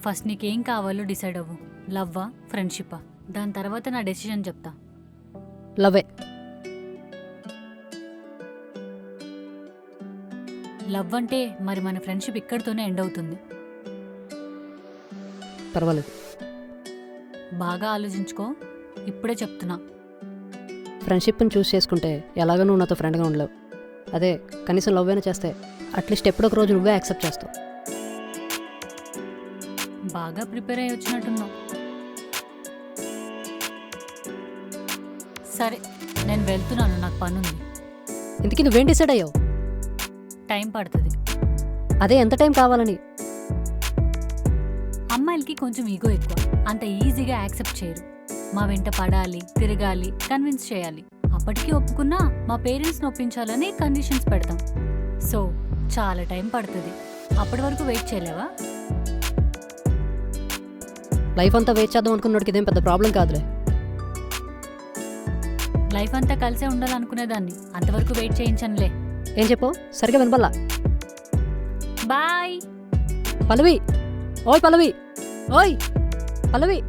First నీకేం కావాలో decide అవ్వు. లవ్వా, ఫ్రెండ్షిప్పా? దాని తర్వాత నా డెసిషన్ చెప్తా. లవ్వే. లవ్ అంటే మరి మన ఫ్రెండ్షిప్ ఇక్కడితోనే ఎండ్ అవుతుంది. పర్వాలేదు. బాగా ఆలోచించుకో, ఇప్పుడే చెప్తున్నా. ఫ్రెండ్షిప్ని చూస్ చేసుకుంటే ఎలాగో నువ్వు నాతో ఫ్రెండ్గా ఉండలేవు. అదే కనీసం లవ్ అయినా చేస్తే అట్లీస్ట్ ఎప్పుడో ఒక రోజు నువ్వే యాక్సెప్ట్ చేస్తావు. బాగా ప్రిపేర్ అయ్యి వచ్చినట్టున్నావు. సరే, నేను వెళ్తున్నాను, నాకు పనుంది. ఇంతకీ నువ్వేం డిసైడ్ అయ్యావు? టైం పడుతుంది. అదే ఎంత టైం కావాలని? అమ్మాయిలకి కొంచెం ఈగో ఎక్కువ, అంత ఈజీగా యాక్సెప్ట్ చేయరు. మా వెంట పడాలి, తిరగాలి, కన్విన్స్ చేయాలి. అప్పటికీ ఒప్పుకున్నా మా పేరెంట్స్ని ఒప్పించాలని కండిషన్స్ పెడతాం. సో చాలా టైం పడుతుంది. అప్పటి వరకు వెయిట్ చేయలేవా? లైఫ్ అంతా వెయిట్ చేద్దాం అనుకున్నోడికి ఇదేం పెద్ద ప్రాబ్లం కాదులే. లైఫ్ అంతా కలిసే ఉండాలనుకునేదాన్ని, అంతవరకు వెయిట్ చేయించనులే. ఏం చెప్పు? సరిగా వినపల్లా. బాయ్. పల్లవి, ఓయ్ పల్లవి, ఓయ్ పల్లవి.